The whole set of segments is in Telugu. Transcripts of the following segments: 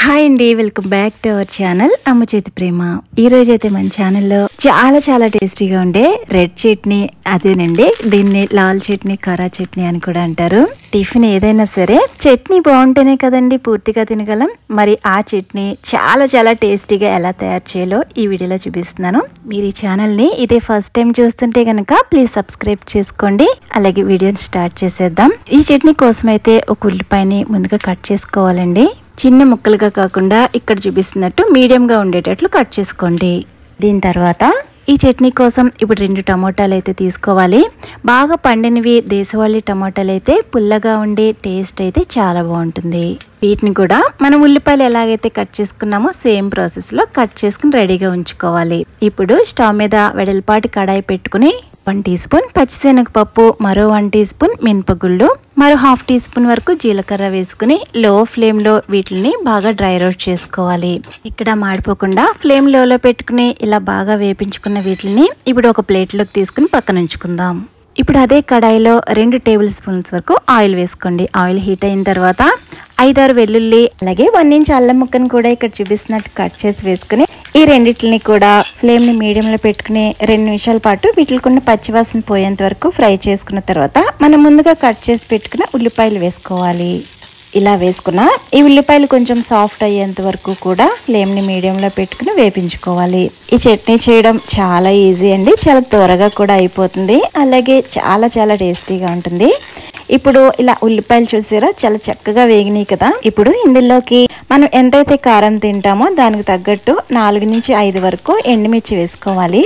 హాయ్ అండి, welcome back to our channel అమ్మ చేతి ప్రేమ. ఈ రోజు అయితే మన ఛానల్లో చాలా టేస్టీగా ఉండే రెడ్ చట్నీ, అదేనండి దీన్ని లాల్ చట్నీ, కరా చట్నీ అని కూడా అంటారు. టిఫిన్ ఏదైనా సరే చట్నీ బాగుంటేనే కదండి పూర్తిగా తినగలం. మరి ఆ చట్నీ చాలా టేస్టీగా ఎలా తయారు చేయాలో ఈ వీడియోలో చూపిస్తున్నాను. మీరు ఈ ఛానల్ని ఇదే ఫస్ట్ టైం చూస్తుంటే కనుక ప్లీజ్ సబ్స్క్రైబ్ చేసుకోండి. అలాగే వీడియోని స్టార్ట్ చేసేద్దాం. ఈ చట్నీ కోసం అయితే ఒక ఉల్లిపాయని ముందుగా కట్ చేసుకోవాలండి. చిన్న ముక్కలుగా కాకుండా ఇక్కడ చూపిస్తున్నట్టు మీడియంగా ఉండేటట్లు కట్ చేసుకోండి. దీని తర్వాత ఈ చట్నీ కోసం ఇప్పుడు 2 టమోటాలు అయితే తీసుకోవాలి. బాగా పండినవి దేశవాళీ టమోటాలు అయితే పుల్లగా ఉండే టేస్ట్ అయితే చాలా బాగుంటుంది. వీటిని కూడా మనం ఉల్లిపాయలు ఎలాగైతే కట్ చేసుకున్నామో సేమ్ ప్రాసెస్లో కట్ చేసుకుని రెడీగా ఉంచుకోవాలి. ఇప్పుడు స్టవ్ మీద వెడల్పాటి కడాయి పెట్టుకుని 1 టీ స్పూన్ పచ్చిశనగపప్పు, మరో 1 టీ స్పూన్ మినపగుళ్ళు, మరో 1/2 టీ స్పూన్ వరకు జీలకర్ర వేసుకుని లో ఫ్లేమ్ లో వీటిని బాగా డ్రై రోస్ట్ చేసుకోవాలి. ఇక్కడ మాడిపోకుండా ఫ్లేమ్ లోలో పెట్టుకుని ఇలా బాగా వేపించుకున్న వీటిని ఇప్పుడు ఒక ప్లేట్ లోకి తీసుకుని పక్కన ఉంచుకుందాం. ఇప్పుడు అదే కడాయిలో 2 టేబుల్ స్పూన్స్ వరకు ఆయిల్ వేసుకోండి. ఆయిల్ హీట్ అయిన తర్వాత 5-6 వెల్లుల్లి, అలాగే 1 ఇంచ్ అల్లం ముక్కను కూడా ఇక్కడ చూపిస్తున్నట్టు కట్ చేసి వేసుకుని ఈ రెండిటిని కూడా ఫ్లేమ్ ని మీడియంలో పెట్టుకుని 2 నిమిషాల పాటు వీటికున్న పచ్చివాసన పోయేంత వరకు ఫ్రై చేసుకున్న తర్వాత మనం ముందుగా కట్ చేసి పెట్టుకున్న ఉల్లిపాయలు వేసుకోవాలి. ఇలా వేసుకున్న ఈ ఉల్లిపాయలు కొంచెం సాఫ్ట్ అయ్యేంత వరకు కూడా ఫ్లేమ్ ని మీడియంలో పెట్టుకుని వేపించుకోవాలి. ఈ చట్నీ చేయడం చాలా ఈజీ అండి, చాలా త్వరగా కూడా అయిపోతుంది, అలాగే చాలా టేస్టీగా ఉంటుంది. ఇప్పుడు ఇలా ఉల్లిపాయలు చూసారా చాలా చక్కగా వేగినాయి కదా. ఇప్పుడు ఇందులోకి మనం ఎంతైతే కారం తింటామో దానికి తగ్గట్టు 4 నుంచి 5 వరకు ఎండుమిర్చి వేసుకోవాలి.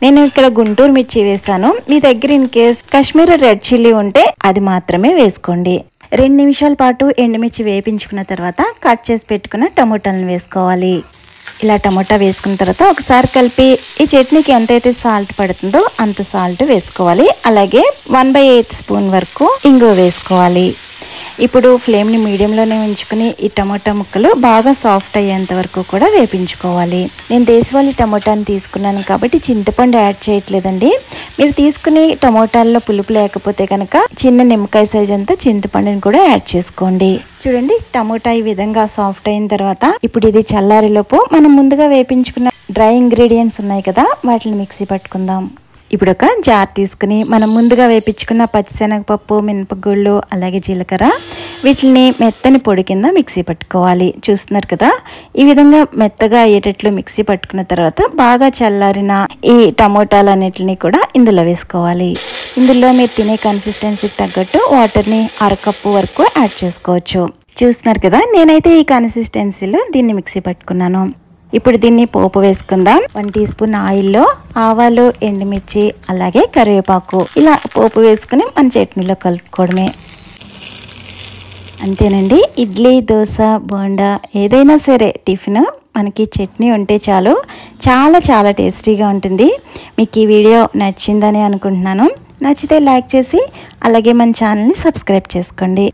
నేను ఇక్కడ గుంటూరు మిర్చి వేసాను. మీ దగ్గర in case Kashmiri red chilli ఉంటే అది మాత్రమే వేసుకోండి. 2 నిమిషాల పాటు ఎండుమిర్చి వేపించుకున్న తర్వాత కట్ చేసి పెట్టుకున్న టమోటాలను వేసుకోవాలి. ఇలా టమోటా వేసుకున్న తర్వాత ఒకసారి కలిపి ఈ చట్నీకి ఎంతైతే సాల్ట్ పడుతుందో అంత సాల్ట్ వేసుకోవాలి. అలాగే 1/8 స్పూన్ వరకు ఇంగువ వేసుకోవాలి. ఇప్పుడు ఫ్లేమ్ ని మీడియంలోనే ఉంచుకుని ఈ టమోటా ముక్కలు బాగా సాఫ్ట్ అయ్యేంత వరకు కూడా వేపించుకోవాలి. నేను దేశవాళీ టమోటాని తీసుకున్నాను కాబట్టి చింతపండు యాడ్ చేయట్లేదండి. మీరు తీసుకుని టమోటాల్లో పులుపు లేకపోతే కనుక చిన్న నిమ్మకాయ సైజ్ అంతా చింతపండుని కూడా యాడ్ చేసుకోండి. చూడండి, టమోటా ఈ విధంగా సాఫ్ట్ అయిన తర్వాత ఇప్పుడు ఇది చల్లారిలోపు మనం ముందుగా వేపించుకున్న డ్రై ఇంగ్రీడియంట్స్ ఉన్నాయి కదా, వాటిని మిక్సీ పట్టుకుందాం. ఇప్పుడు ఒక జార్ తీసుకుని మనం ముందుగా వేపించుకున్న పచ్చిశనగపప్పు, మినపగుళ్ళు, అలాగే జీలకర్ర వీటిని మెత్తని పొడి కింద మిక్సీ పట్టుకోవాలి. చూస్తున్నారు కదా, ఈ విధంగా మెత్తగా అయ్యేటట్లు మిక్సీ పట్టుకున్న తర్వాత బాగా చల్లారిన ఈ టమోటాలన్నిటిని కూడా ఇందులో వేసుకోవాలి. ఇందులో మీరు తినే కన్సిస్టెన్సీకి తగ్గట్టు వాటర్ని 1/2 కప్పు వరకు యాడ్ చేసుకోవచ్చు. చూస్తున్నారు కదా, నేనైతే ఈ కన్సిస్టెన్సీలో దీన్ని మిక్సీ పట్టుకున్నాను. ఇప్పుడు దీన్ని పోపు వేసుకుందాం. 1 టీ స్పూన్ ఆయిల్లో ఆవాలు, ఎండుమిర్చి, అలాగే కరివేపాకు ఇలా పోపు వేసుకుని మన చట్నీలో కలుపుకోవడమే. అంతేనండి, ఇడ్లీ, దోశ, బోండా ఏదైనా సరే టిఫిన్ మనకి చట్నీ ఉంటే చాలు, చాలా టేస్టీగా ఉంటుంది. మీకు ఈ వీడియో నచ్చిందని అనుకుంటున్నాను. నచ్చితే లైక్ చేసి అలాగే మన ఛానల్ని సబ్స్క్రైబ్ చేసుకోండి.